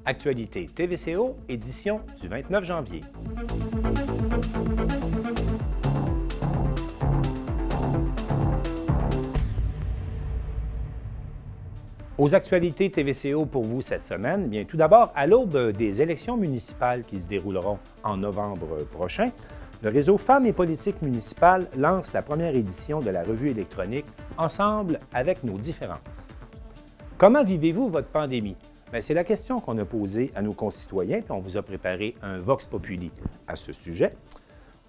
Actualité TVCO, édition du 29 janvier. Aux actualités TVCO pour vous cette semaine, bien tout d'abord, à l'aube des élections municipales qui se dérouleront en novembre prochain, le réseau Femmes et Politique municipale lance la première édition de la revue électronique Ensemble avec nos différences. Comment vivez-vous votre pandémie? Bien, c'est la question qu'on a posée à nos concitoyens, puis on vous a préparé un Vox Populi à ce sujet.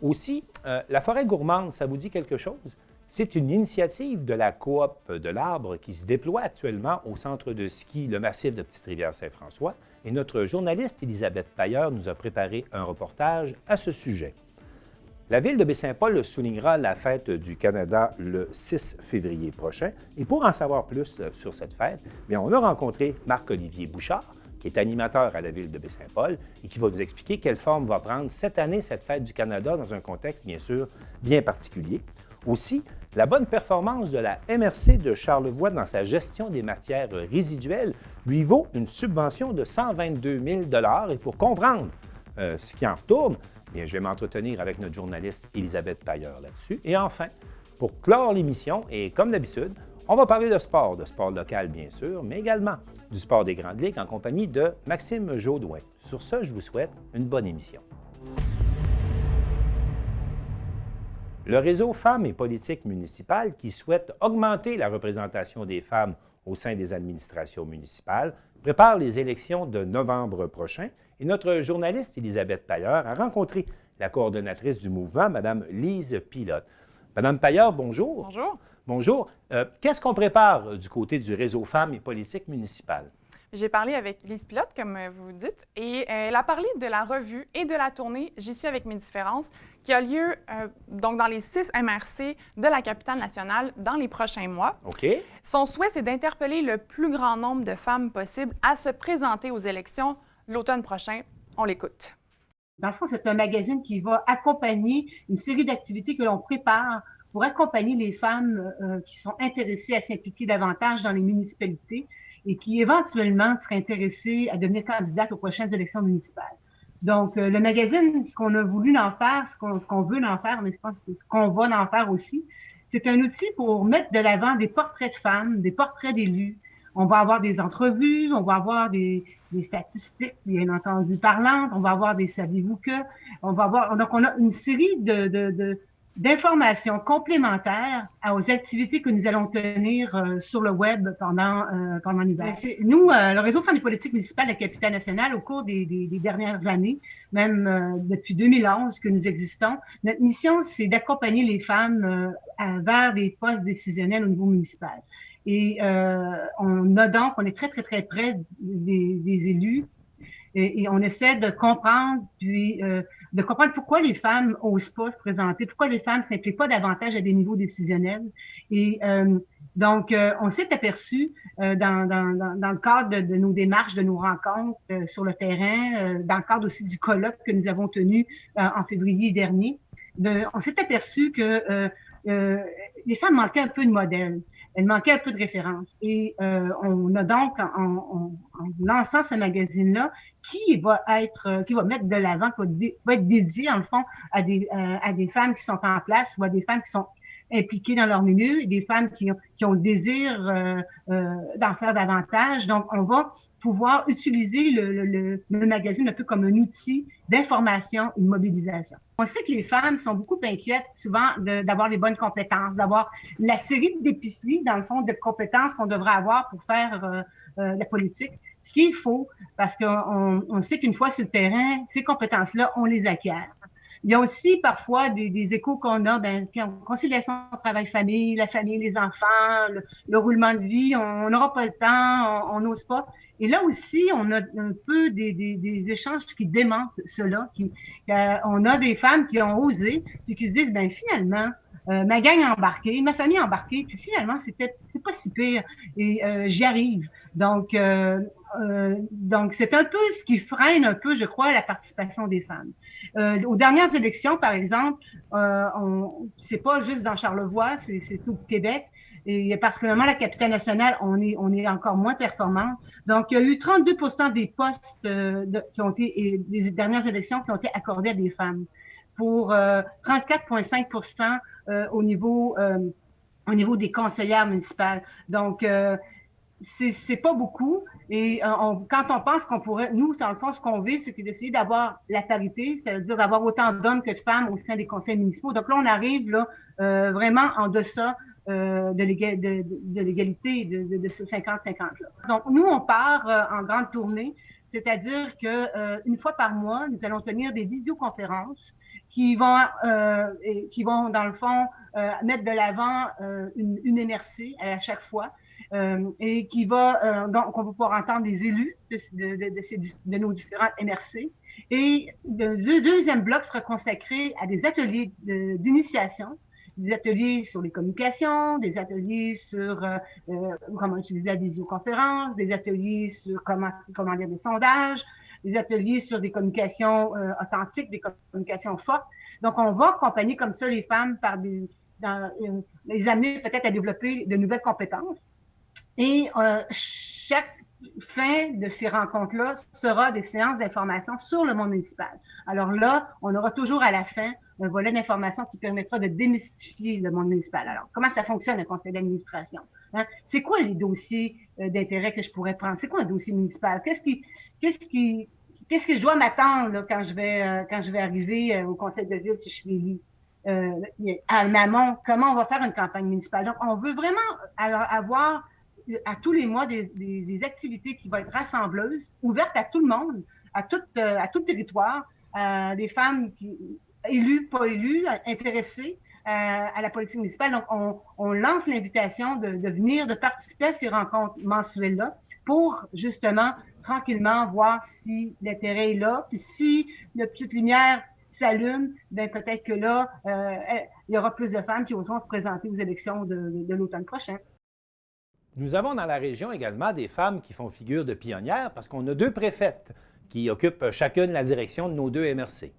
Aussi, la forêt gourmande, ça vous dit quelque chose? C'est une initiative de la coop de l'Arbre qui se déploie actuellement au centre de ski Le Massif de Petite-Rivière-Saint-François et notre journaliste Élisabeth Pailleur nous a préparé un reportage à ce sujet. La ville de Baie-Saint-Paul soulignera la fête du Canada le 6 février prochain. Et pour en savoir plus sur cette fête, bien, on a rencontré Marc-Olivier Bouchard, qui est animateur à la ville de Baie-Saint-Paul et qui va nous expliquer quelle forme va prendre cette année cette fête du Canada dans un contexte, bien sûr, bien particulier. Aussi, la bonne performance de la MRC de Charlevoix dans sa gestion des matières résiduelles lui vaut une subvention de 122 000 $. Et pour comprendre ce qui en retourne, bien, je vais m'entretenir avec notre journaliste Élisabeth Pailleur là-dessus. Et enfin, pour clore l'émission, et comme d'habitude, on va parler de sport local bien sûr, mais également du sport des Grandes Ligues en compagnie de Maxime Jaudoin. Sur ce, je vous souhaite une bonne émission. Le réseau Femmes et Politique municipale, qui souhaite augmenter la représentation des femmes au sein des administrations municipales, prépare les élections de novembre prochain et notre journaliste Élisabeth Pailleur a rencontré la coordonnatrice du mouvement, Mme Lise Pilote. Madame Pailleur, bonjour. Bonjour. Bonjour. Qu'est-ce qu'on prépare du côté du réseau Femmes et Politique municipale? J'ai parlé avec Lise Pilote, comme vous dites, et elle a parlé de la revue et de la tournée J'y suis avec mes différences, qui a lieu donc dans les 6 MRC de la capitale nationale dans les prochains mois. OK. Son souhait, c'est d'interpeller le plus grand nombre de femmes possible à se présenter aux élections l'automne prochain. On l'écoute. Dans le fond, c'est un magazine qui va accompagner une série d'activités que l'on prépare pour accompagner les femmes qui sont intéressées à s'impliquer davantage dans les municipalités et qui éventuellement seraient intéressées à devenir candidates aux prochaines élections municipales. Donc, le magazine, ce qu'on a voulu en faire, ce qu'on veut en faire, mais je pense que ce qu'on va en faire aussi, c'est un outil pour mettre de l'avant des portraits de femmes, des portraits d'élus. On va avoir des entrevues, on va avoir des statistiques, bien entendu, parlantes, on va avoir des saviez-vous que, on va avoir, donc on a une série d'informations complémentaires aux activités que nous allons tenir sur le web pendant l'hiver. Nous, le réseau Femmes et Politique municipale de la capitale nationale, au cours des dernières années, même depuis 2011 que nous existons, notre mission, c'est d'accompagner les femmes vers des postes décisionnels au niveau municipal. Et on est très, très, très près des élus et on essaie de comprendre, puis de comprendre pourquoi les femmes osent pas se présenter, pourquoi les femmes s'impliquent pas davantage à des niveaux décisionnels. Et donc, on s'est aperçu dans le cadre de nos démarches, de nos rencontres sur le terrain, dans le cadre aussi du colloque que nous avons tenu en février dernier, on s'est aperçu que les femmes manquaient un peu de modèles. Elle manquait un peu de référence. Et on a donc, en lançant ce magazine-là, qui va mettre de l'avant, qui va être dédié, en le fond, à des femmes qui sont en place ou à des femmes qui sont impliquées dans leur milieu, et des femmes qui ont le désir d'en faire davantage. Donc, on va pouvoir utiliser le magazine un peu comme un outil d'information et de mobilisation. On sait que les femmes sont beaucoup inquiètes souvent d'avoir les bonnes compétences, d'avoir la série d'épiceries, dans le fond, de compétences qu'on devrait avoir pour faire la politique. Ce qui est faux, parce qu'on sait qu'une fois sur le terrain, ces compétences-là, on les acquiert. Il y a aussi parfois des échos qu'on a, conciliation travail-famille, la famille, les enfants, le roulement de vie, on n'aura pas le temps, on n'ose pas. Et là aussi, on a un peu des échanges qui démentent cela. On a des femmes qui ont osé, puis qui se disent, ben finalement, ma gang a embarqué, ma famille a embarqué, puis finalement, c'est pas si pire, et j'y arrive. Donc, c'est un peu ce qui freine un peu, je crois, la participation des femmes. Aux dernières élections, par exemple, c'est pas juste dans Charlevoix, c'est tout le Québec. Et particulièrement la capitale nationale, on est encore moins performant. Donc, il y a eu 32 des postes qui ont été, des dernières élections qui ont été accordés à des femmes, pour 34,5 au niveau des conseillères municipales. Donc, c'est pas beaucoup. Et quand on pense qu'on pourrait, nous, dans le fond, ce qu'on veut, c'est d'essayer d'avoir la parité, c'est-à-dire d'avoir autant d'hommes que de femmes au sein des conseils municipaux. Donc là, on arrive là vraiment en deçà de l'égalité de ce 50-50 là. Donc, nous, on part en grande tournée, c'est-à-dire que une fois par mois, nous allons tenir des visioconférences qui vont, dans le fond, mettre de l'avant une MRC à chaque fois. Et qui va, donc, on va pouvoir entendre des élus de nos différentes MRC. Et le deuxième bloc sera consacré à des ateliers d'initiation, des ateliers sur les communications, des ateliers sur comment utiliser la visioconférence, des ateliers sur comment lire des sondages, des ateliers sur des communications authentiques, des communications fortes. Donc, on va accompagner comme ça les femmes par les amener peut-être à développer de nouvelles compétences. Et chaque fin de ces rencontres-là sera des séances d'information sur le monde municipal. Alors là, on aura toujours à la fin un volet d'information qui permettra de démystifier le monde municipal. Alors, comment ça fonctionne un conseil d'administration? Hein? C'est quoi les dossiers d'intérêt que je pourrais prendre? C'est quoi un dossier municipal? Qu'est-ce que je dois m'attendre là, quand je vais arriver au conseil de ville si je suis élue? En amont, comment on va faire une campagne municipale? Donc, on veut vraiment avoir à tous les mois des activités qui vont être rassembleuses, ouvertes à tout le monde, à tout territoire, des femmes élues, pas élues, intéressées à la politique municipale. Donc, on lance l'invitation de venir, de participer à ces rencontres mensuelles-là pour justement tranquillement voir si l'intérêt est là, puis si la petite lumière s'allume, ben peut-être que là, il y aura plus de femmes qui oseront se présenter aux élections de l'automne prochain. Nous avons dans la région également des femmes qui font figure de pionnières parce qu'on a 2 préfètes qui occupent chacune la direction de nos 2 MRC.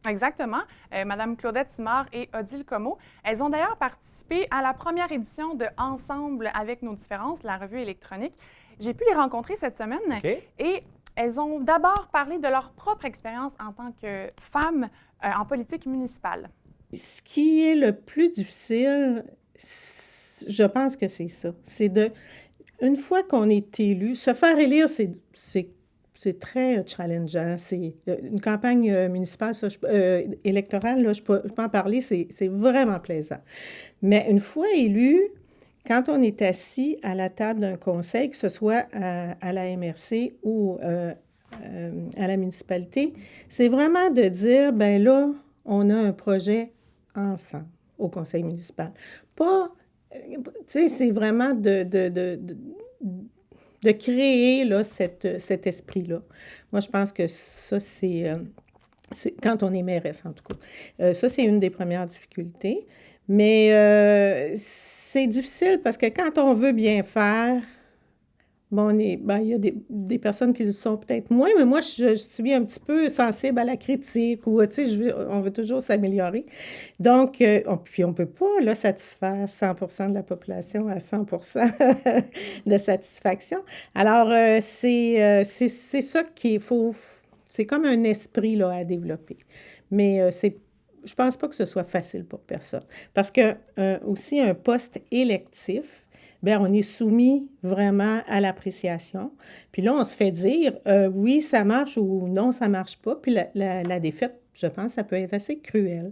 Exactement. Madame Claudette Simard et Odile Comeau. Elles ont d'ailleurs participé à la première édition de Ensemble avec nos différences, la revue électronique. J'ai pu les rencontrer cette semaine et elles ont d'abord parlé de leur propre expérience en tant que femmes en politique municipale. Ce qui est le plus difficile, je pense que c'est ça. C'est une fois qu'on est élu, se faire élire, c'est très challengeant. C'est une campagne municipale, électorale, là, je peux en parler, c'est vraiment plaisant. Mais une fois élu, quand on est assis à la table d'un conseil, que ce soit à la MRC ou à la municipalité, c'est vraiment de dire, ben là, on a un projet ensemble au conseil municipal. Pas, tu sais, c'est vraiment de créer là, cet esprit-là. Moi, je pense que ça, c'est quand on est mairesse, en tout cas. Ça, c'est une des premières difficultés. Mais c'est difficile parce que quand on veut bien faire, bon, il y a des personnes qui le sont peut-être moins, mais moi, je suis un petit peu sensible à la critique ou, tu sais, on veut toujours s'améliorer. Donc, puis on ne peut pas, là, satisfaire 100% de la population à 100% de satisfaction. Alors, c'est ça qu'il faut, c'est comme un esprit, là, à développer. Mais je ne pense pas que ce soit facile pour personne. Parce que aussi, un poste électif, bien, on est soumis vraiment à l'appréciation. Puis là, on se fait dire, oui, ça marche ou non, ça ne marche pas. Puis la défaite, je pense, ça peut être assez cruel.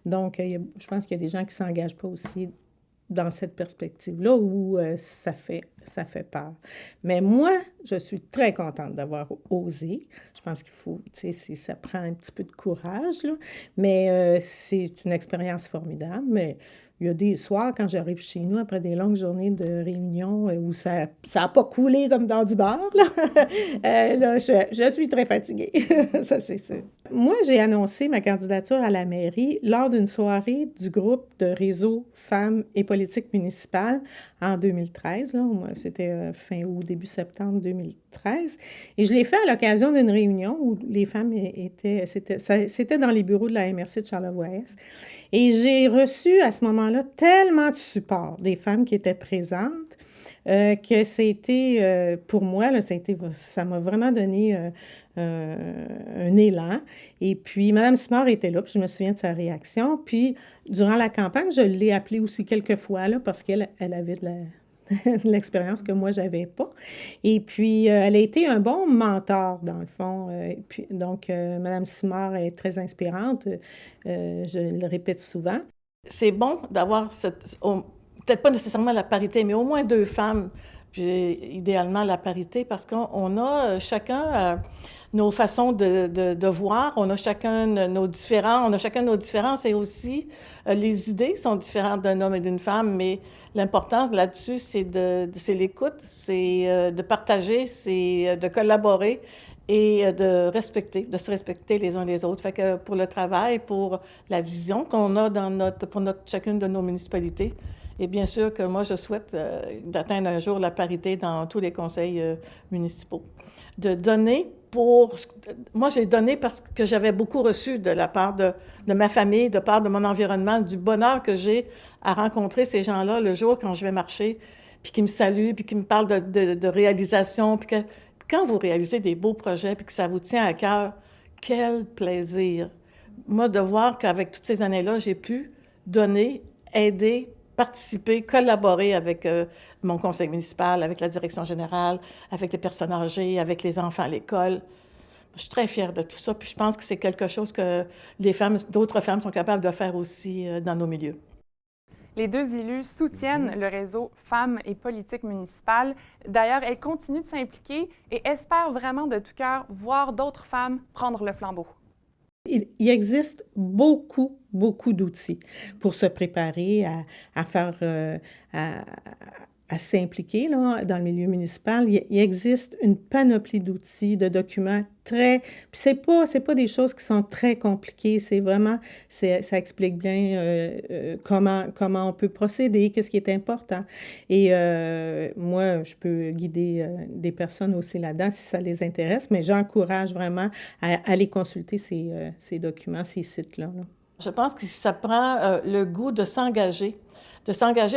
Donc, je pense qu'il y a des gens qui ne s'engagent pas aussi dans cette perspective-là où ça fait peur. Mais moi, je suis très contente d'avoir osé. Je pense qu'il faut, tu sais, ça prend un petit peu de courage, là. Mais c'est une expérience formidable. Mais il y a des soirs, quand j'arrive chez nous, après des longues journées de réunion où ça n'a pas coulé comme dans du beurre, là, là je suis très fatiguée. Ça, c'est sûr. Moi, j'ai annoncé ma candidature à la mairie lors d'une soirée du groupe de réseau Femmes et politique municipale en 2013. Là, c'était fin août, début septembre 2013. Et je l'ai fait à l'occasion d'une réunion où les femmes c'était dans les bureaux de la MRC de Charlevoix-Est. Et j'ai reçu à ce moment-là moment-là tellement de support des femmes qui étaient présentes que c'était, pour moi, là, ça m'a vraiment donné un élan. Et puis, Mme Simard était là, puis je me souviens de sa réaction. Puis, durant la campagne, je l'ai appelée aussi quelques fois, là, parce qu'elle avait de l'expérience que moi, je n'avais pas. Et puis, elle a été un bon mentor, dans le fond. Et puis, donc, Mme Simard est très inspirante. Je le répète souvent. C'est bon d'avoir peut-être pas nécessairement la parité, mais au moins 2 femmes, puis idéalement la parité, parce qu'on a chacun nos façons de voir, on a chacun nos différences et aussi les idées sont différentes d'un homme et d'une femme, mais l'importance là-dessus, c'est l'écoute, c'est de partager, c'est de collaborer et de se respecter les uns les autres. Fait que pour le travail, pour la vision qu'on a pour chacune de nos municipalités, et bien sûr que moi, je souhaite d'atteindre un jour la parité dans tous les conseils municipaux. De donner moi, j'ai donné parce que j'avais beaucoup reçu de la part de ma famille, de part de mon environnement, du bonheur que j'ai à rencontrer ces gens-là le jour quand je vais marcher, puis qui me saluent, puis qui me parlent de réalisation, puis que quand vous réalisez des beaux projets, puis que ça vous tient à cœur, quel plaisir! Moi, de voir qu'avec toutes ces années-là, j'ai pu donner, aider, participer, collaborer avec mon conseil municipal, avec la direction générale, avec les personnes âgées, avec les enfants à l'école. Je suis très fière de tout ça, puis je pense que c'est quelque chose que d'autres femmes sont capables de faire aussi dans nos milieux. Les 2 élus soutiennent le réseau Femmes et politique municipale. D'ailleurs, elles continuent de s'impliquer et espèrent vraiment de tout cœur voir d'autres femmes prendre le flambeau. Il existe beaucoup d'outils pour se préparer à faire, à s'impliquer là, dans le milieu municipal. Il existe une panoplie d'outils, de documents très... Puis c'est pas des choses qui sont très compliquées, c'est vraiment... ça explique bien comment on peut procéder, qu'est-ce qui est important. Et moi, je peux guider des personnes aussi là-dedans si ça les intéresse, mais j'encourage vraiment à aller consulter ces documents, ces sites-là. Là. Je pense que ça prend le goût de s'engager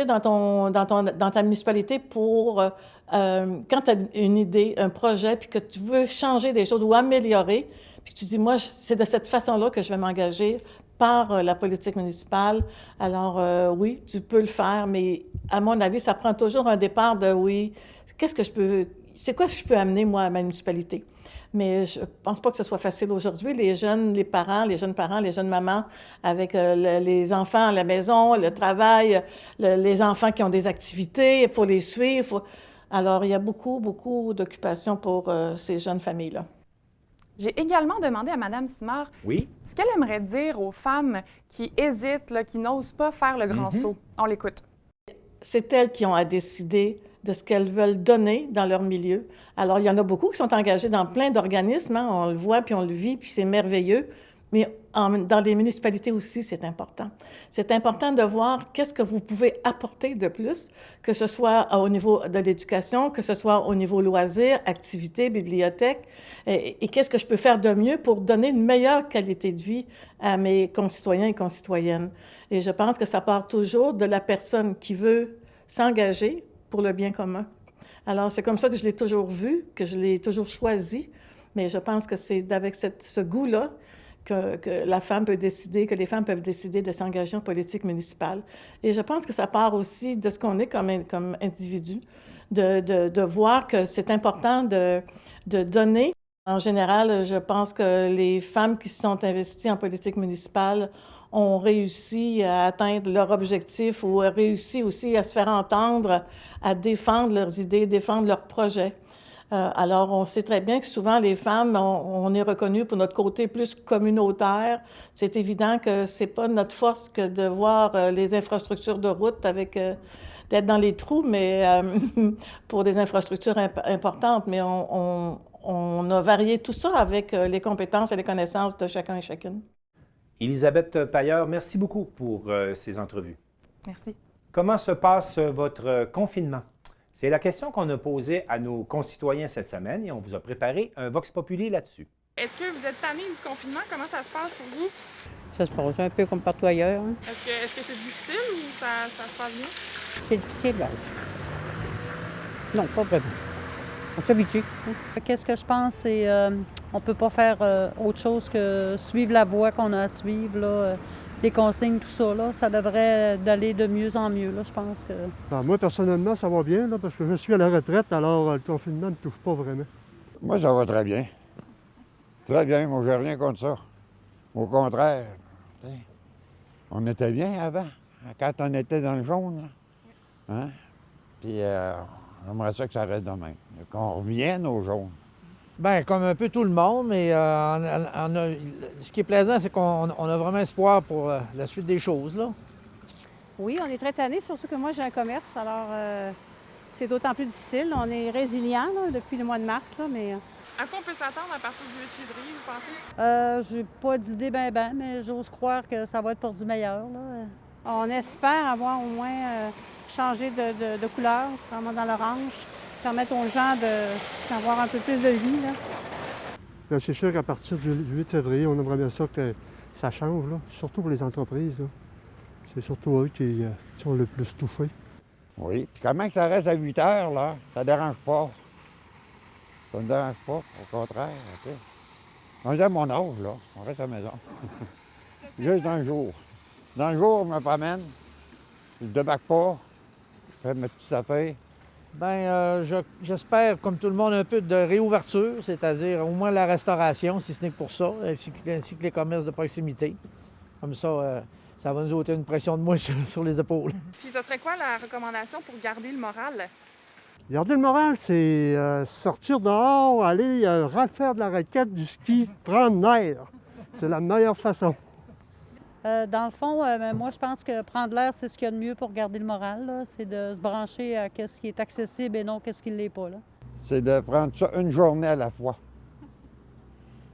dans ta municipalité pour, quand tu as une idée, un projet, puis que tu veux changer des choses ou améliorer, puis tu dis, moi, c'est de cette façon-là que je vais m'engager par la politique municipale. Alors, oui, tu peux le faire, mais à mon avis, ça prend toujours un départ de, oui, c'est quoi que je peux amener, moi, à ma municipalité? Mais je pense pas que ce soit facile aujourd'hui. Les jeunes parents, les jeunes mamans avec les enfants à la maison, le travail, les enfants qui ont des activités, il faut les suivre. Alors, il y a beaucoup d'occupations pour ces jeunes familles-là. J'ai également demandé à Mme Simard ce qu'elle aimerait dire aux femmes qui hésitent, là, qui n'osent pas faire le grand saut. On l'écoute. C'est elles qui ont à décider de ce qu'elles veulent donner dans leur milieu. Alors, il y en a beaucoup qui sont engagés dans plein d'organismes, hein, on le voit, puis on le vit, puis c'est merveilleux, mais dans les municipalités aussi, c'est important. C'est important de voir qu'est-ce que vous pouvez apporter de plus, que ce soit au niveau de l'éducation, que ce soit au niveau loisirs, activités, bibliothèques, et qu'est-ce que je peux faire de mieux pour donner une meilleure qualité de vie à mes concitoyens et concitoyennes. Et je pense que ça part toujours de la personne qui veut s'engager pour le bien commun. Alors, c'est comme ça que je l'ai toujours vu, que je l'ai toujours choisi, mais je pense que c'est avec ce goût-là que la femme peut décider, que les femmes peuvent décider de s'engager en politique municipale. Et je pense que ça part aussi de ce qu'on est comme individu, de voir que c'est important de donner. En général, je pense que les femmes qui se sont investies en politique municipale ont réussi à atteindre leur objectif ou ont réussi aussi à se faire entendre, à défendre leurs idées, défendre leurs projets. Alors, on sait très bien que souvent, les femmes, on est reconnues pour notre côté plus communautaire. C'est évident que c'est pas notre force que de voir les infrastructures de route d'être dans les trous, mais pour des infrastructures importantes. Mais on a varié tout ça avec les compétences et les connaissances de chacun et chacune. Élisabeth Pailleur, merci beaucoup pour ces entrevues. Merci. Comment se passe votre confinement? C'est la question qu'on a posée à nos concitoyens cette semaine et on vous a préparé un Vox Populi là-dessus. Est-ce que vous êtes tanné du confinement? Comment ça se passe pour vous? Ça se passe un peu comme partout ailleurs. Hein. Est-ce que c'est difficile ou ça se passe bien? C'est difficile, là. Non, pas vraiment. On s'habitue. Qu'est-ce que je pense, c'est on ne peut pas faire autre chose que suivre la voie qu'on a à suivre, là, les consignes, tout ça. Là, ça devrait d'aller de mieux en mieux, là, je pense que... Ben, moi, personnellement, ça va bien, là, parce que je suis à la retraite, alors le confinement ne me touche pas vraiment. Moi, ça va très bien. Très bien, moi, j'ai rien contre ça. Au contraire, t'sais, on était bien avant, quand on était dans le jaune. Là. Hein? Puis, j'aimerais ça que ça reste de même, qu'on revienne au jaune. Bien, comme un peu tout le monde, mais ce qui est plaisant, c'est qu'on a vraiment espoir pour la suite des choses, là. Oui, on est très tannés, surtout que moi, j'ai un commerce, alors c'est d'autant plus difficile. On est résilient là, depuis le mois de mars, là, mais... À quoi on peut s'attendre à partir du 8 février, vous pensez? J'ai pas d'idée mais j'ose croire que ça va être pour du meilleur, là. On espère avoir au moins changé de couleur, vraiment dans l'orange, permettre aux gens d'avoir un peu plus de vie. Là. Bien, c'est sûr qu'à partir du 8 février, on aimerait bien ça que ça change, là, surtout pour les entreprises. Là. C'est surtout eux qui sont le plus touchés. Oui, puis comment que ça reste à 8 heures, là, ça dérange pas. Ça ne dérange pas, au contraire. Okay. On est à mon âge, là, on reste à la maison. Juste dans le jour. Dans le jour, je me promène, je ne débarque pas, je fais mes petites affaires. Bien, j'espère, comme tout le monde, un peu de réouverture, c'est-à-dire au moins la restauration, si ce n'est que pour ça, ainsi que les commerces de proximité. Comme ça, ça va nous ôter une pression de moins sur les épaules. Puis, ce serait quoi la recommandation pour garder le moral? Garder le moral, c'est sortir dehors, aller refaire de la raquette, du ski, prendre l'air. C'est la meilleure façon. Dans le fond, moi, je pense que prendre l'air, c'est ce qu'il y a de mieux pour garder le moral, là. C'est de se brancher à ce qui est accessible et non ce qui ne l'est pas, là. C'est de prendre ça une journée à la fois.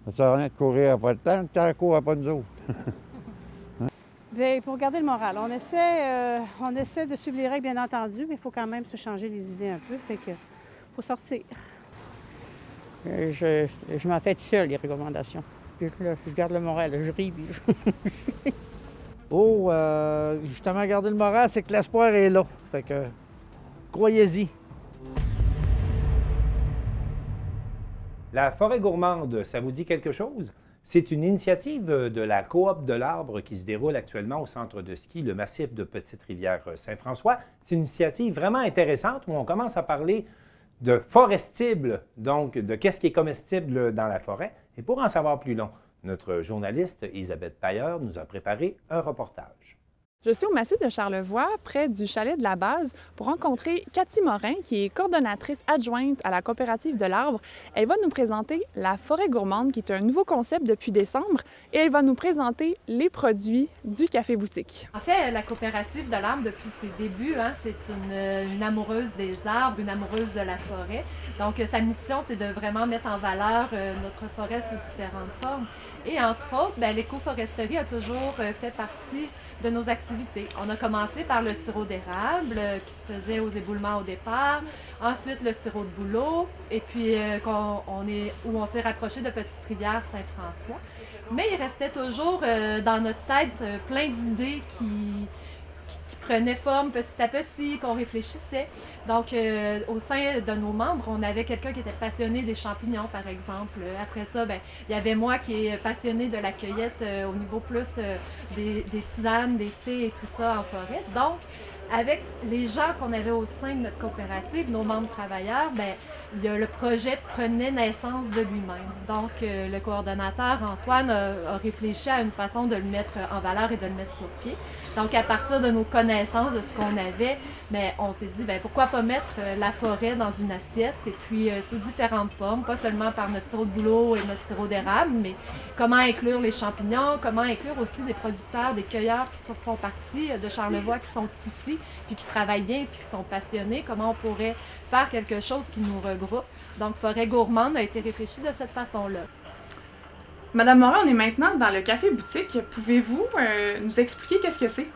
Ça ne sert à rien de courir après le temps court après nous autres. Bien, pour garder le moral, on essaie de suivre les règles, bien entendu, mais il faut quand même se changer les idées un peu, fait que faut sortir. Je m'en fais tout seul, les recommandations. Puis je garde le moral, je ris. Puis Justement, garder le moral, c'est que l'espoir est là. Fait que, croyez-y. La forêt gourmande, ça vous dit quelque chose? C'est une initiative de la Coop de l'Arbre qui se déroule actuellement au centre de ski, le massif de Petite-Rivière-Saint-François. C'est une initiative vraiment intéressante où on commence à parler de forestible, donc de qu'est-ce qui est comestible dans la forêt. Et pour en savoir plus long, notre journaliste Elisabeth Pailleur nous a préparé un reportage. Je suis au massif de Charlevoix, près du chalet de la base, pour rencontrer Cathy Morin, qui est coordonnatrice adjointe à la coopérative de l'Arbre. Elle va nous présenter la forêt gourmande, qui est un nouveau concept depuis décembre, et elle va nous présenter les produits du café boutique. En fait, la coopérative de l'Arbre, depuis ses débuts, c'est une amoureuse des arbres, une amoureuse de la forêt. Donc, sa mission, c'est de vraiment mettre en valeur notre forêt sous différentes formes. Et entre autres, l'écoforesterie a toujours fait partie de nos activités. On a commencé par le sirop d'érable qui se faisait aux éboulements au départ, ensuite le sirop de bouleau, et puis où on s'est rapproché de Petite-Rivière-Saint-François. Mais il restait toujours dans notre tête plein d'idées qui prenaient forme petit à petit, qu'on réfléchissait. Donc, au sein de nos membres, on avait quelqu'un qui était passionné des champignons, par exemple. Après ça, il y avait moi qui est passionné de la cueillette au niveau plus des tisanes, des thés et tout ça en forêt. Donc, avec les gens qu'on avait au sein de notre coopérative, nos membres travailleurs, le projet prenait naissance de lui-même. Donc, le coordonnateur, Antoine, a réfléchi à une façon de le mettre en valeur et de le mettre sur pied. Donc, à partir de nos connaissances, de ce qu'on avait, on s'est dit, pourquoi pas mettre la forêt dans une assiette et puis sous différentes formes, pas seulement par notre sirop de bouleau et notre sirop d'érable, mais comment inclure les champignons, comment inclure aussi des producteurs, des cueilleurs qui font partie de Charlevoix, qui sont ici, puis qui travaillent bien, puis qui sont passionnés, comment on pourrait faire quelque chose qui nous regroupe. Donc, Forêt gourmande a été réfléchie de cette façon-là. Madame Morin, on est maintenant dans le café boutique. Pouvez-vous nous expliquer qu'est-ce que c'est?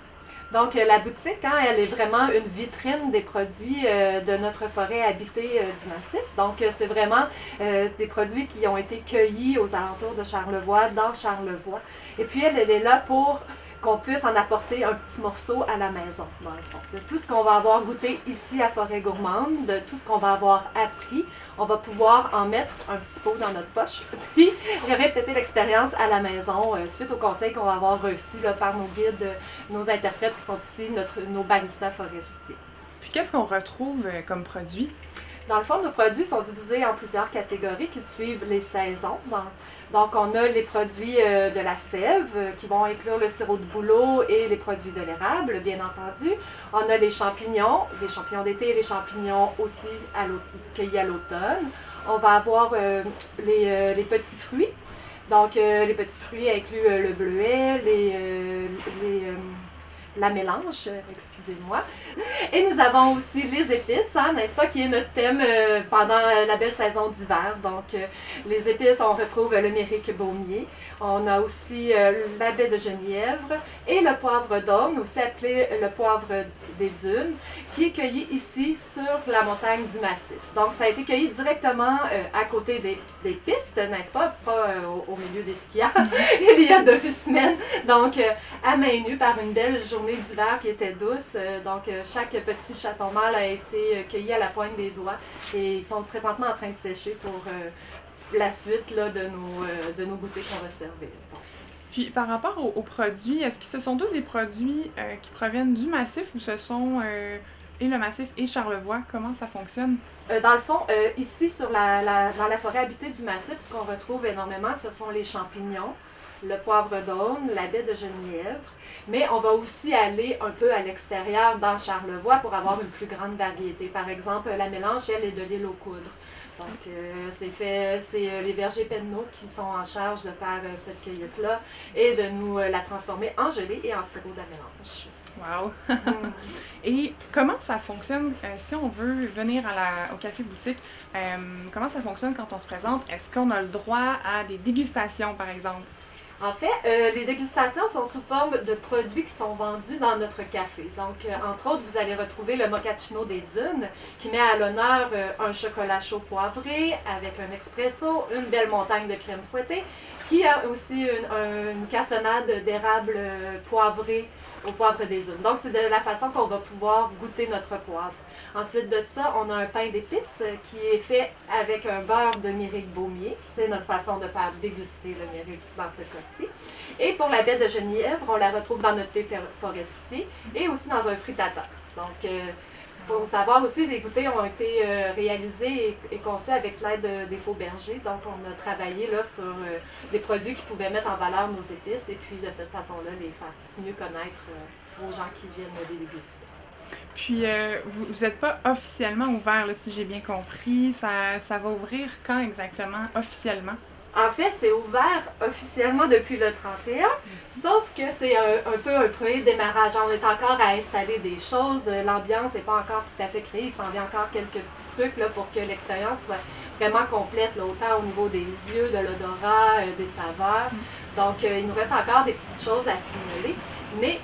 Donc, la boutique, elle est vraiment une vitrine des produits de notre forêt habitée du Massif. Donc, c'est vraiment des produits qui ont été cueillis aux alentours de Charlevoix, dans Charlevoix. Et puis, elle est là pour qu'on puisse en apporter un petit morceau à la maison, dans le fond. De tout ce qu'on va avoir goûté ici à Forêt Gourmande, de tout ce qu'on va avoir appris, on va pouvoir en mettre un petit pot dans notre poche, puis répéter l'expérience à la maison suite aux conseils qu'on va avoir reçus là, par nos guides, nos interprètes qui sont ici, nos baristas forestiers. Puis qu'est-ce qu'on retrouve comme produit? Dans le fond, nos produits sont divisés en plusieurs catégories qui suivent les saisons. Donc, on a les produits de la sève qui vont inclure le sirop de bouleau et les produits de l'érable, bien entendu. On a les champignons d'été et les champignons aussi cueillis à l'automne. On va avoir les petits fruits. Donc, les petits fruits incluent le bleuet, la mélange, excusez-moi. Et nous avons aussi les épices, n'est-ce pas, qui est notre thème pendant la belle saison d'hiver. Donc, les épices, on retrouve le mérique baumier. On a aussi la baie de genièvre et le poivre d'Aune, aussi appelé le poivre des dunes, qui est cueilli ici sur la montagne du Massif. Donc, ça a été cueilli directement à côté des pistes, n'est-ce pas, au milieu des skieurs, il y a 2 semaines. Donc, à main nue par une belle journée d'hiver qui était douce. Donc, chaque petit chaton mâle a été cueilli à la pointe des doigts et ils sont présentement en train de sécher pour la suite là, de nos goûters qu'on va servir. Puis, par rapport aux produits, est-ce que ce sont tous des produits qui proviennent du Massif ou ce sont et le Massif et Charlevoix? Comment ça fonctionne? Dans le fond, ici, dans la forêt habitée du Massif, ce qu'on retrouve énormément, ce sont les champignons, le poivre d'Aune, la baie de genièvre, mais on va aussi aller un peu à l'extérieur dans Charlevoix pour avoir une plus grande variété. Par exemple, la mélange, elle, est de l'île aux coudres. Donc, c'est les vergers Penneau qui sont en charge de faire cette cueillette-là et de nous la transformer en gelée et en sirop de mélange. Wow! Et comment ça fonctionne si on veut venir au café boutique? Comment ça fonctionne quand on se présente? Est-ce qu'on a le droit à des dégustations, par exemple? En fait, les dégustations sont sous forme de produits qui sont vendus dans notre café. Donc, entre autres, vous allez retrouver le mochaccino des dunes qui met à l'honneur un chocolat chaud poivré avec un expresso, une belle montagne de crème fouettée, qui a aussi une cassonade d'érable poivré au poivre des dunes. Donc, c'est de la façon qu'on va pouvoir goûter notre poivre. Ensuite de ça, on a un pain d'épices qui est fait avec un beurre de mérique baumier. C'est notre façon de faire déguster le mérique dans ce cas-ci. Et pour la baie de genièvre, on la retrouve dans notre thé forestier et aussi dans un frittata. Donc, il faut savoir aussi, les goûters ont été réalisés et conçus avec l'aide des faux bergers. Donc, on a travaillé là, sur des produits qui pouvaient mettre en valeur nos épices et puis de cette façon-là, les faire mieux connaître aux gens qui viennent les déguster. Puis, vous n'êtes pas officiellement ouvert, là, si j'ai bien compris. Ça va ouvrir quand exactement, officiellement? En fait, c'est ouvert officiellement depuis le 31, sauf que c'est un peu un premier démarrage. On est encore à installer des choses, l'ambiance n'est pas encore tout à fait créée, il s'en vient encore quelques petits trucs là, pour que l'expérience soit vraiment complète, là, autant au niveau des yeux, de l'odorat, des saveurs. Donc, il nous reste encore des petites choses à fignoler, mais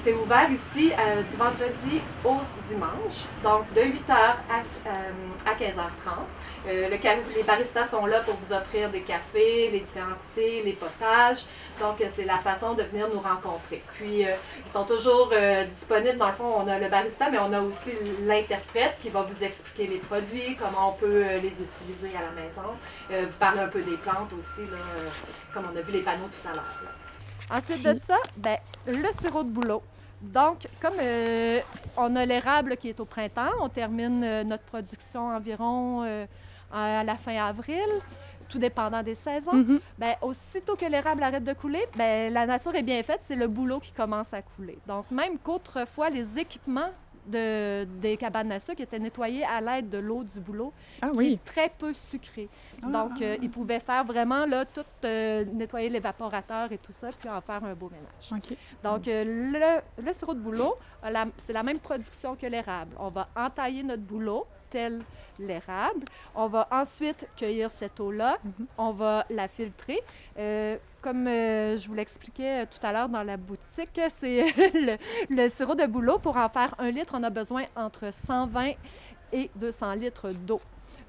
c'est ouvert ici du vendredi au dimanche, donc de 8h à 15h30. Les baristas sont là pour vous offrir des cafés, les différents goûters, les potages. Donc, c'est la façon de venir nous rencontrer. Puis, ils sont toujours disponibles. Dans le fond, on a le barista, mais on a aussi l'interprète qui va vous expliquer les produits, comment on peut les utiliser à la maison. Vous parlez un peu des plantes aussi, là, comme on a vu les panneaux tout à l'heure. Ensuite de ça, le sirop de bouleau. Donc, comme on a l'érable qui est au printemps, on termine notre production environ à la fin avril, tout dépendant des saisons. Aussitôt que l'érable arrête de couler, la nature est bien faite, c'est le bouleau qui commence à couler. Donc, même qu'autrefois, les équipements des cabanes à sucre étaient nettoyés à l'aide de l'eau du bouleau, qui est très peu sucrée. Donc, ils pouvaient faire vraiment là, tout nettoyer l'évaporateur et tout ça, puis en faire un beau ménage. Okay. Donc, le sirop de bouleau, c'est la même production que l'érable. On va entailler notre bouleau, tel l'érable. On va ensuite cueillir cette eau-là. On va la filtrer. Comme je vous l'expliquais tout à l'heure dans la boutique, c'est le sirop de bouleau. Pour en faire 1 litre, on a besoin entre 120 et 200 litres d'eau.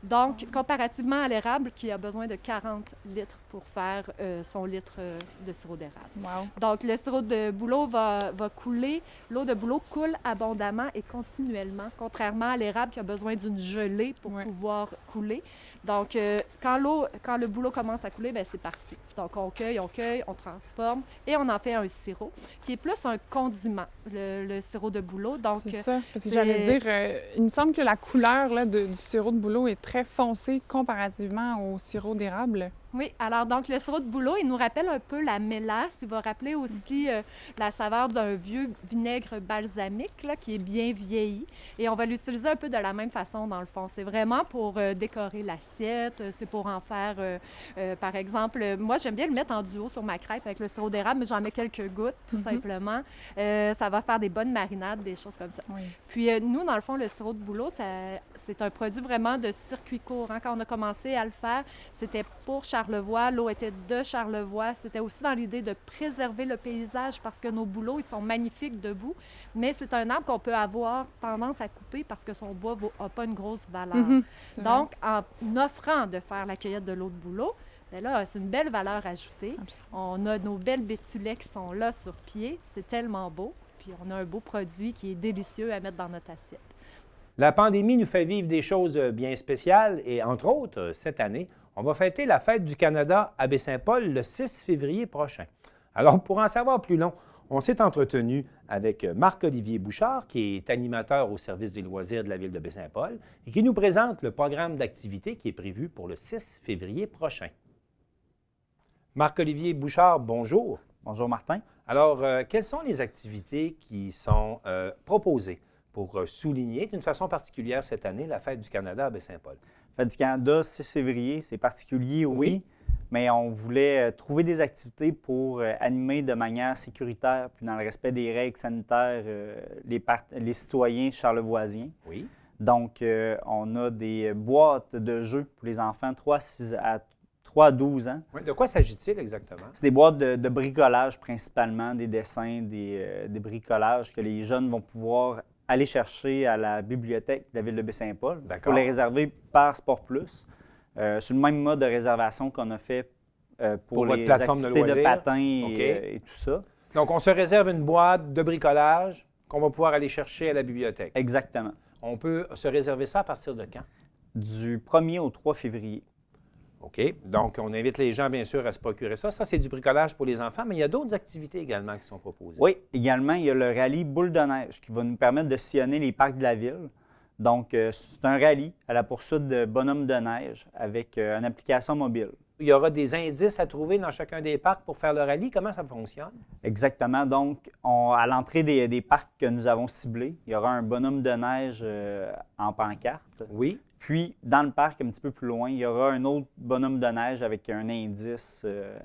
Donc, comparativement à l'érable, qui a besoin de 40 litres pour faire son litre de sirop d'érable. Wow. Donc, le sirop de bouleau va couler. L'eau de bouleau coule abondamment et continuellement, contrairement à l'érable qui a besoin d'une gelée pour pouvoir couler. Donc, quand le bouleau commence à couler, bien, c'est parti. Donc, on cueille, on transforme et on en fait un sirop qui est plus un condiment, le sirop de bouleau. Donc, c'est ça. Parce que j'allais dire, il me semble que la couleur là, du sirop de bouleau est très foncée comparativement au sirop d'érable. Oui, alors donc le sirop de bouleau, il nous rappelle un peu la mélasse. Il va rappeler aussi la saveur d'un vieux vinaigre balsamique là, qui est bien vieilli. Et on va l'utiliser un peu de la même façon dans le fond. C'est vraiment pour décorer l'assiette. C'est pour en faire, par exemple, moi j'aime bien le mettre en duo sur ma crêpe avec le sirop d'érable, mais j'en mets quelques gouttes tout simplement. Ça va faire des bonnes marinades, des choses comme ça. Oui. Puis nous, dans le fond, le sirop de bouleau, c'est un produit vraiment de circuit court. Hein. Quand on a commencé à le faire, c'était pour Charlevoix, l'eau était de Charlevoix. C'était aussi dans l'idée de préserver le paysage parce que nos bouleaux, ils sont magnifiques debout, mais c'est un arbre qu'on peut avoir tendance à couper parce que son bois n'a pas une grosse valeur. Donc, en offrant de faire la cueillette de l'eau de bouleau, bien là, c'est une belle valeur ajoutée. On a nos belles bétulets qui sont là sur pied. C'est tellement beau. Puis on a un beau produit qui est délicieux à mettre dans notre assiette. La pandémie nous fait vivre des choses bien spéciales et, entre autres, cette année, on va fêter la Fête du Canada à Baie-Saint-Paul le 6 février prochain. Alors, pour en savoir plus long, on s'est entretenu avec Marc-Olivier Bouchard, qui est animateur au service des loisirs de la ville de Baie-Saint-Paul et qui nous présente le programme d'activité qui est prévu pour le 6 février prochain. Marc-Olivier Bouchard, bonjour. Bonjour, Martin. Alors, quelles sont les activités qui sont proposées pour souligner d'une façon particulière cette année la Fête du Canada à Baie-Saint-Paul? Fête du Canada, 6 février, c'est particulier, oui, mais on voulait trouver des activités pour animer de manière sécuritaire, puis dans le respect des règles sanitaires, les citoyens charlevoisiens. Oui. Donc, on a des boîtes de jeux pour les enfants 3 à 12 ans. Oui. De quoi s'agit-il exactement? C'est des boîtes de bricolage principalement, des dessins, des bricolages que les jeunes vont pouvoir aller chercher à la bibliothèque de la ville de Baie-Saint-Paul. Pour les réserver par Sport Plus. C'est le même mode de réservation qu'on a fait pour les plateforme activités de patins Okay. et tout ça. Donc, on se réserve une boîte de bricolage qu'on va pouvoir aller chercher à la bibliothèque. Exactement. On peut se réserver ça à partir de quand? Du 1er au 3 février. OK. Donc, on invite les gens, bien sûr, à se procurer ça. Ça, c'est du bricolage pour les enfants, mais il y a d'autres activités également qui sont proposées. Oui, également, il y a le rallye Boule de neige qui va nous permettre de sillonner les parcs de la ville. Donc, c'est un rallye à la poursuite de bonhommes de neige avec une application mobile. Il y aura des indices à trouver dans chacun des parcs pour faire le rallye. Comment ça fonctionne? Exactement. Donc, à l'entrée des parcs que nous avons ciblés, il y aura un bonhomme de neige en pancarte. Oui. Puis, dans le parc, un petit peu plus loin, il y aura un autre bonhomme de neige avec un indice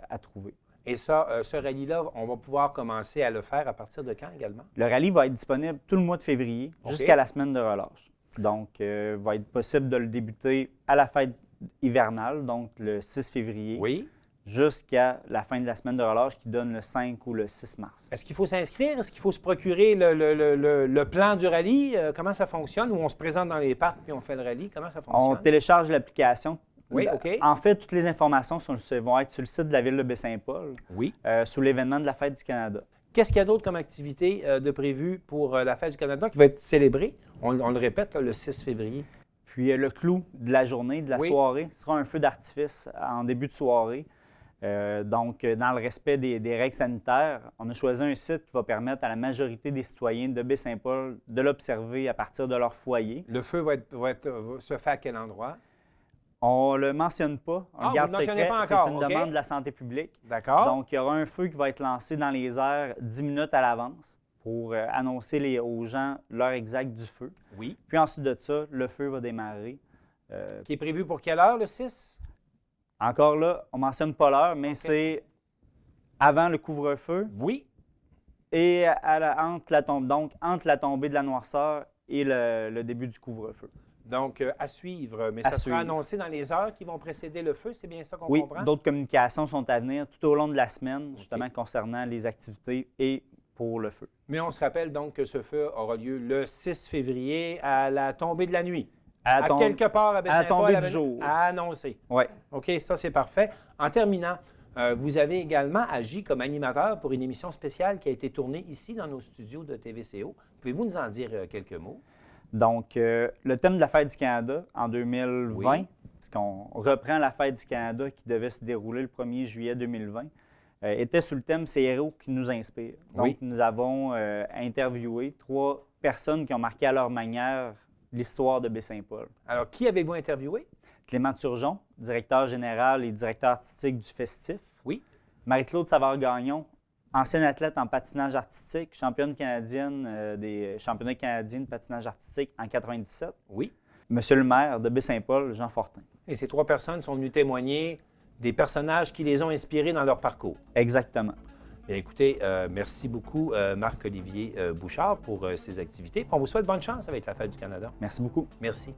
à trouver. Et ça, ce rallye-là, on va pouvoir commencer à le faire à partir de quand également? Le rallye va être disponible tout le mois de février jusqu'à la semaine de relâche. Donc, il va être possible de le débuter à la fête hivernale, donc le 6 février, jusqu'à la fin de la semaine de relâche qui donne le 5 ou le 6 mars. Est-ce qu'il faut s'inscrire? Est-ce qu'il faut se procurer le plan du rallye? Comment ça fonctionne? Ou on se présente dans les parcs puis on fait le rallye? Comment ça fonctionne? On télécharge l'application. Oui, OK. En fait, toutes les informations vont être sur le site de la ville de Baie-Saint-Paul, sous l'événement de la Fête du Canada. Qu'est-ce qu'il y a d'autre comme activité de prévu pour la Fête du Canada qui va être célébrée, on le répète, là, le 6 février? Puis le clou de la journée, de la soirée, sera un feu d'artifice en début de soirée. Donc, dans le respect des règles sanitaires, on a choisi un site qui va permettre à la majorité des citoyens de Baie-Saint-Paul de l'observer à partir de leur foyer. Le feu va se faire à quel endroit? On ne le mentionne pas, on le garde secret, c'est une demande de la santé publique. D'accord. Donc, il y aura un feu qui va être lancé dans les airs 10 minutes à l'avance pour annoncer aux gens l'heure exacte du feu. Oui. Puis ensuite de ça, le feu va démarrer. Qui est prévu pour quelle heure, le 6? Encore là, on ne mentionne pas l'heure, mais c'est avant le couvre-feu. Oui. Et entre la tombée de la noirceur et le début du couvre-feu. Donc, à suivre, mais ça sera annoncé dans les heures qui vont précéder le feu, c'est bien ça qu'on comprend? Oui, d'autres communications sont à venir tout au long de la semaine, justement concernant les activités et pour le feu. Mais on se rappelle donc que ce feu aura lieu le 6 février à la tombée de la nuit. Quelque part à Baie-Saint-Paul, à la tombée du jour. À annoncer. Oui. OK, ça c'est parfait. En terminant, vous avez également agi comme animateur pour une émission spéciale qui a été tournée ici dans nos studios de TVCO. Pouvez-vous nous en dire quelques mots? Donc, le thème de la Fête du Canada en 2020, puisqu'on reprend la Fête du Canada qui devait se dérouler le 1er juillet 2020, était sous le thème « Ces héros qui nous inspirent ». Donc, nous avons interviewé 3 personnes qui ont marqué à leur manière l'histoire de Baie-Saint-Paul. Alors, qui avez-vous interviewé? Clément Turgeon, directeur général et directeur artistique du Festif. Oui. Marie-Claude Savard-Gagnon, ancienne athlète en patinage artistique, championne canadienne des championnats canadiens de patinage artistique en 1997. Oui. Monsieur le maire de Baie-Saint-Paul, Jean Fortin. Et ces 3 personnes sont venues témoigner des personnages qui les ont inspirés dans leur parcours. Exactement. Bien, écoutez, merci beaucoup, Marc-Olivier Bouchard, pour ces activités. On vous souhaite bonne chance avec la Fête du Canada. Merci beaucoup. Merci.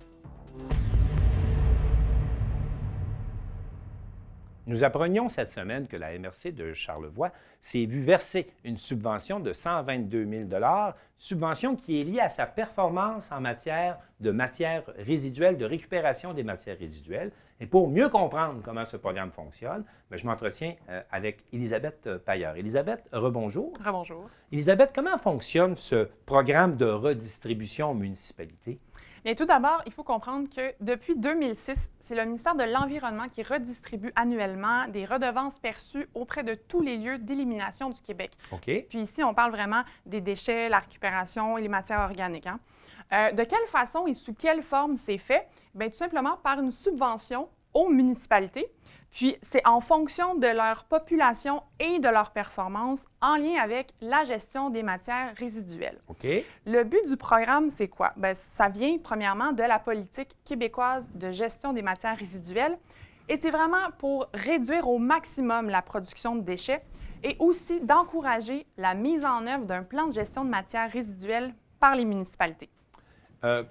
Nous apprenions cette semaine que la MRC de Charlevoix s'est vue verser une subvention de 122 000 $, subvention qui est liée à sa performance en matière de matières résiduelles, de récupération des matières résiduelles. Et pour mieux comprendre comment ce programme fonctionne, je m'entretiens avec Élisabeth Pailleur. Élisabeth, rebonjour. Rebonjour. Élisabeth, comment fonctionne ce programme de redistribution aux municipalités? Bien, tout d'abord, il faut comprendre que depuis 2006, c'est le ministère de l'Environnement qui redistribue annuellement des redevances perçues auprès de tous les lieux d'élimination du Québec. OK. Puis ici, on parle vraiment des déchets, la récupération et les matières organiques. De quelle façon et sous quelle forme c'est fait? Bien, tout simplement par une subvention aux municipalités. Puis, c'est en fonction de leur population et de leur performance en lien avec la gestion des matières résiduelles. OK. Le but du programme, c'est quoi? Bien, ça vient premièrement de la politique québécoise de gestion des matières résiduelles et c'est vraiment pour réduire au maximum la production de déchets et aussi d'encourager la mise en œuvre d'un plan de gestion de matières résiduelles par les municipalités.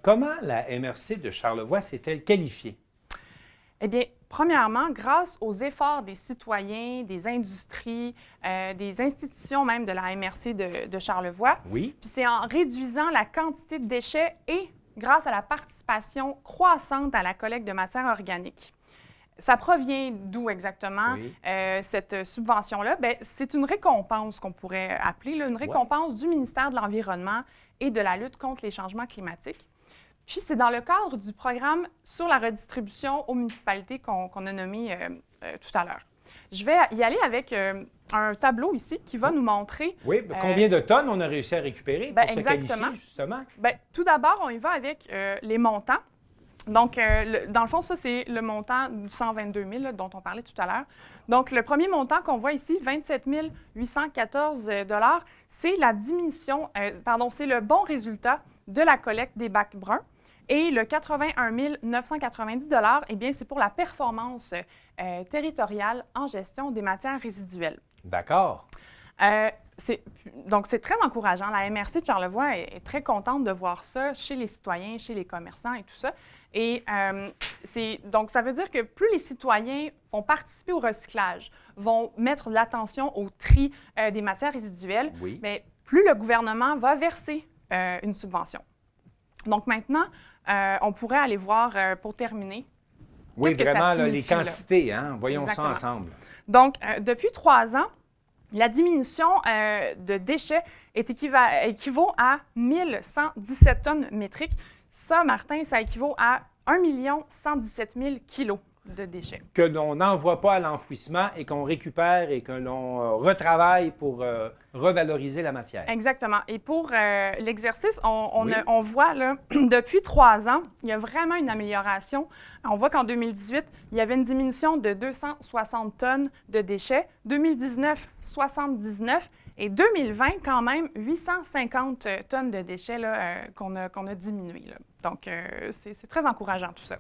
Comment la MRC de Charlevoix s'est-elle qualifiée? Eh bien, premièrement, grâce aux efforts des citoyens, des industries, des institutions même de la MRC de Charlevoix. Oui. Puis c'est en réduisant la quantité de déchets et grâce à la participation croissante à la collecte de matières organiques. Ça provient d'où exactement, cette subvention-là? Bien, c'est une récompense qu'on pourrait appeler, là, une récompense du ministère de l'Environnement et de la lutte contre les changements climatiques. Puis, c'est dans le cadre du programme sur la redistribution aux municipalités qu'on a nommé tout à l'heure. Je vais y aller avec un tableau ici qui va nous montrer... Oui, combien de tonnes on a réussi à récupérer pour se qualifier, justement? Bien, tout d'abord, on y va avec les montants. Donc, dans le fond, ça, c'est le montant du 122 000 là, dont on parlait tout à l'heure. Donc, le premier montant qu'on voit ici, 27 814 $, c'est la diminution, c'est le bon résultat de la collecte des bacs bruns. Et le 81 990 $, eh bien, c'est pour la performance territoriale en gestion des matières résiduelles. D'accord. Donc, c'est très encourageant. La MRC de Charlevoix est très contente de voir ça chez les citoyens, chez les commerçants et tout ça. Et donc, ça veut dire que plus les citoyens vont participer au recyclage, vont mettre de l'attention au tri des matières résiduelles, mais plus le gouvernement va verser une subvention. Donc, maintenant, on pourrait aller voir, pour terminer, oui, vraiment, là, les quantités, hein? Voyons ça ensemble. Donc, depuis 3 ans, la diminution de déchets équivaut à 1117 tonnes métriques. Ça, Martin, ça équivaut à 1 117 000 kilos de déchets. Que l'on n'envoie pas à l'enfouissement et qu'on récupère et que l'on retravaille pour revaloriser la matière. Exactement. Et pour l'exercice, on voit, là, depuis 3 ans, il y a vraiment une amélioration. On voit qu'en 2018, il y avait une diminution de 260 tonnes de déchets. 2019, 79. Et 2020, quand même, 850 tonnes de déchets qu'on a diminué. Là. Donc, c'est très encourageant tout ça.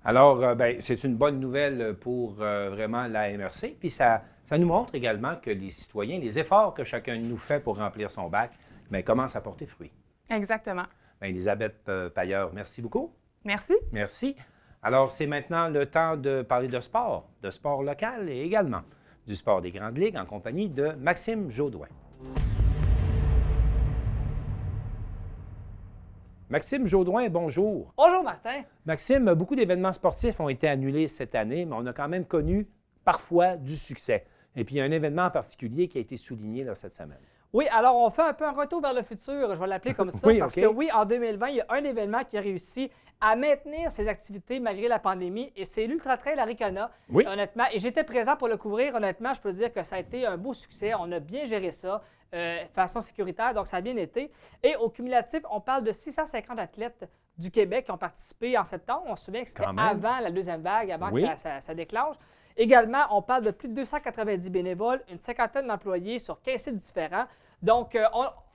Alors, c'est une bonne nouvelle pour vraiment la MRC. Puis ça nous montre également que les citoyens, les efforts que chacun de nous fait pour remplir son bac, commencent à porter fruit. Exactement. Élisabeth Pailleur, merci beaucoup. Merci. Merci. Alors, c'est maintenant le temps de parler de sport local et également du sport des grandes ligues en compagnie de Maxime Jaudoin. Maxime Jaudoin, bonjour. Bonjour, Martin. Maxime, beaucoup d'événements sportifs ont été annulés cette année, mais on a quand même connu parfois du succès. Et puis, il y a un événement en particulier qui a été souligné là, cette semaine. Oui, alors on fait un peu un retour vers le futur, je vais l'appeler comme ça, Oui, parce OK. que oui, en 2020, il y a un événement qui a réussi à maintenir ses activités malgré la pandémie, et c'est l'Ultra Trail Arikana, Oui. honnêtement. Et j'étais présent pour le couvrir, honnêtement, je peux dire que ça a été un beau succès, on a bien géré ça de façon sécuritaire, donc ça a bien été. Et au cumulatif, on parle de 650 athlètes du Québec qui ont participé en septembre. On se souvient que c'était Quand même. avant la deuxième vague, avant Oui. que ça déclenche. Également, on parle de plus de 290 bénévoles, une cinquantaine d'employés sur 15 sites différents. Donc,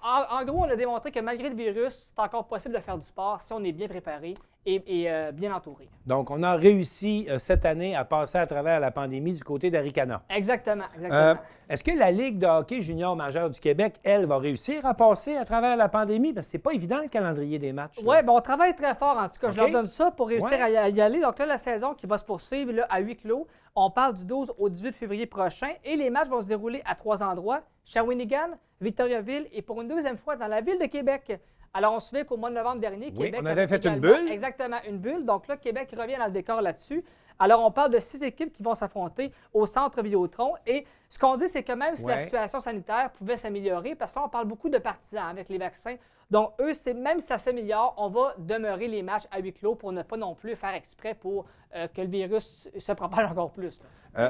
en gros, on a démontré que malgré le virus, c'est encore possible de faire du sport si on est bien préparé et bien entouré. Donc, on a réussi cette année à passer à travers la pandémie du côté d'Arikana. Exactement, exactement. Est-ce que la Ligue de hockey junior majeur du Québec, elle, va réussir à passer à travers la pandémie? Parce que c'est pas évident le calendrier des matchs. Oui, ben on travaille très fort, en tout cas. Je OK. leur donne ça pour réussir Ouais. à y aller. Donc là, la saison qui va se poursuivre là, à huis clos, on parle du 12 au 18 février prochain et les matchs vont se dérouler à 3 endroits, Shawinigan, Victoriaville et pour une deuxième fois dans la ville de Québec. Alors, on se souvient qu'au mois de novembre dernier, Oui, Québec on avait fait une également- bulle. Exactement, une bulle. Donc là, Québec revient dans le décor là-dessus. Alors, on parle de 6 équipes qui vont s'affronter au centre Vidéotron. Et ce qu'on dit, c'est que même si la Ouais. situation sanitaire pouvait s'améliorer, parce que là, on parle beaucoup de partisans avec les vaccins. Donc, eux, même si ça s'améliore, on va demeurer les matchs à huis clos pour ne pas non plus faire exprès pour que le virus se propage encore plus.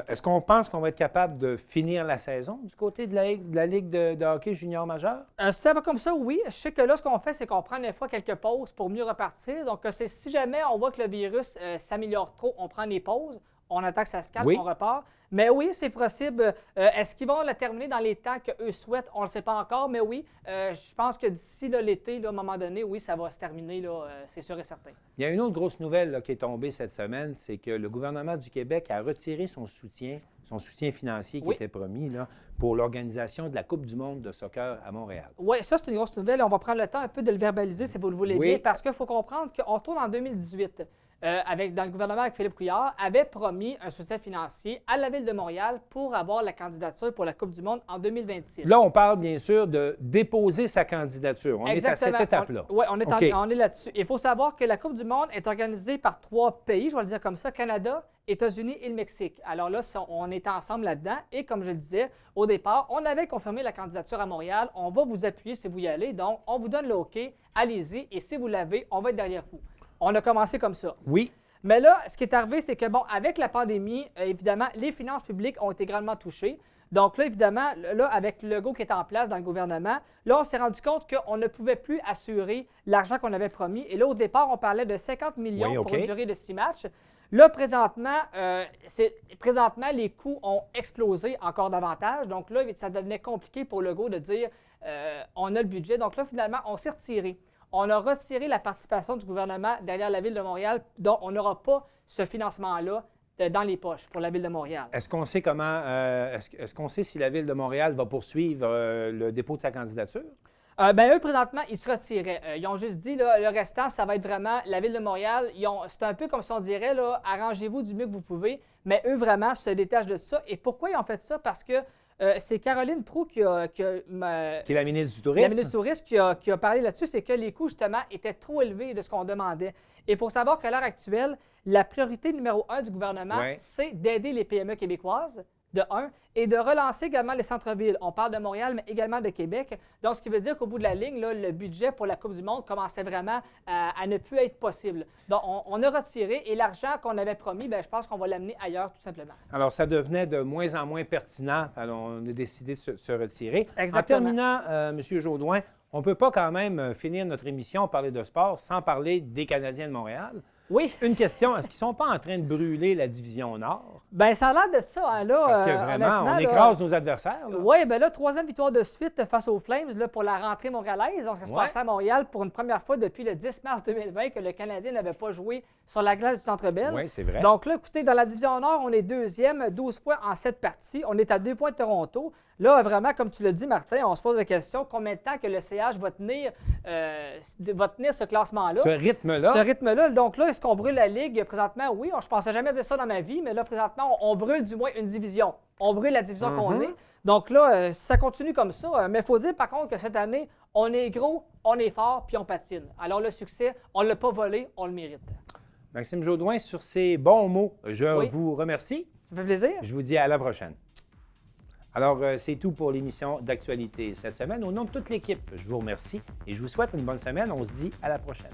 Est-ce qu'on pense qu'on va être capable de finir la saison du côté de la Ligue de hockey junior majeur? Si ça va comme ça, oui. Je sais que là, ce qu'on fait, c'est qu'on prend des fois quelques pauses pour mieux repartir. Donc, c'est si jamais on voit que le virus s'améliore trop, on prend des pauses, on attend que ça se calme, Oui. on repart. Mais oui, c'est possible. Est-ce qu'ils vont la terminer dans les temps qu'eux souhaitent? On ne le sait pas encore, mais oui, je pense que d'ici là, l'été, là, à un moment donné, oui, ça va se terminer, là, c'est sûr et certain. Il y a une autre grosse nouvelle là, qui est tombée cette semaine, c'est que le gouvernement du Québec a retiré son soutien financier qui Oui. était promis là, pour l'organisation de la Coupe du monde de soccer à Montréal. Oui, ça, c'est une grosse nouvelle. On va prendre le temps un peu de le verbaliser, si vous le voulez Oui. bien, parce qu'il faut comprendre qu'on tourne en 2018. Dans le gouvernement avec Philippe Couillard, avait promis un soutien financier à la Ville de Montréal pour avoir la candidature pour la Coupe du monde en 2026. Là, on parle bien sûr de déposer sa candidature. On est à cette étape-là. Oui, on est, OK. on est là-dessus. Il faut savoir que la Coupe du monde est organisée par 3 pays, je vais le dire comme ça, Canada, États-Unis et le Mexique. Alors là, on est ensemble là-dedans. Et comme je le disais, au départ, on avait confirmé la candidature à Montréal. On va vous appuyer si vous y allez. Donc, on vous donne le OK. Allez-y. Et si vous l'avez, on va être derrière vous. On a commencé comme ça. Oui. Mais là, ce qui est arrivé, c'est que, bon, avec la pandémie, évidemment, les finances publiques ont été grandement touchées. Donc là, évidemment, là, avec le logo qui est en place dans le gouvernement, là, on s'est rendu compte qu'on ne pouvait plus assurer l'argent qu'on avait promis. Et là, au départ, on parlait de 50 millions Oui, OK. pour une durée de 6 matchs. Là, présentement, les coûts ont explosé encore davantage. Donc là, ça devenait compliqué pour Legault de dire on a le budget. Donc là, finalement, on s'est retiré. On a retiré la participation du gouvernement derrière la Ville de Montréal, donc on n'aura pas ce financement-là dans les poches pour la Ville de Montréal. Est-ce qu'on sait comment, est-ce qu'on sait si la Ville de Montréal va poursuivre le dépôt de sa candidature? Eux, présentement, ils se retiraient. Ils ont juste dit, là, le restant, ça va être vraiment la Ville de Montréal. C'est un peu comme si on dirait, là, arrangez-vous du mieux que vous pouvez, mais eux, vraiment, se détachent de ça. Et pourquoi ils ont fait ça? Parce que c'est Caroline Proulx qui est la ministre du Tourisme. La ministre du Tourisme qui a parlé là-dessus, c'est que les coûts, justement, étaient trop élevés de ce qu'on demandait. Et il faut savoir qu'à l'heure actuelle, la priorité numéro 1 du gouvernement, Ouais. c'est d'aider les PME québécoises, de 1, et de relancer également les centres-villes. On parle de Montréal, mais également de Québec. Donc, ce qui veut dire qu'au bout de la ligne, là, le budget pour la Coupe du monde commençait vraiment à ne plus être possible. Donc, on a retiré, et l'argent qu'on avait promis, bien, je pense qu'on va l'amener ailleurs, tout simplement. Alors, ça devenait de moins en moins pertinent. Alors, on a décidé de se retirer. Exactement. En terminant, M. Jaudoin, on ne peut pas quand même finir notre émission, parler de sport, sans parler des Canadiens de Montréal. Oui. Une question, est-ce qu'ils ne sont pas en train de brûler la division Nord? Bien, ça a l'air d'être ça, hein, là. Parce que vraiment, honnêtement, on là, écrase nos adversaires. Là. Oui, bien là, 3e victoire de suite face aux Flames là, pour la rentrée montréalaise. Donc, ça se passait à Montréal pour une première fois depuis le 10 mars 2020 que le Canadien n'avait pas joué sur la glace du Centre Bell. Oui, c'est vrai. Donc là, écoutez, dans la division Nord, on est 2e, 12 points en 7 parties. On est à 2 points de Toronto. Là, vraiment, comme tu l'as dit, Martin, on se pose la question, combien de temps que le CH va tenir ce classement-là? Ce rythme-là? Ce rythme-là. Donc là, est-ce qu'on brûle la Ligue présentement? Oui, je pensais jamais dire ça dans ma vie, mais là, présentement, on brûle du moins une division. On brûle la division qu'on est. Donc là, ça continue comme ça. Mais il faut dire, par contre, que cette année, on est gros, on est fort, puis on patine. Alors le succès, on ne l'a pas volé, on le mérite. Maxime Jodoin, sur ces bons mots, je vous remercie. Ça fait plaisir. Je vous dis à la prochaine. Alors, c'est tout pour l'émission d'actualité cette semaine. Au nom de toute l'équipe, je vous remercie et je vous souhaite une bonne semaine. On se dit à la prochaine.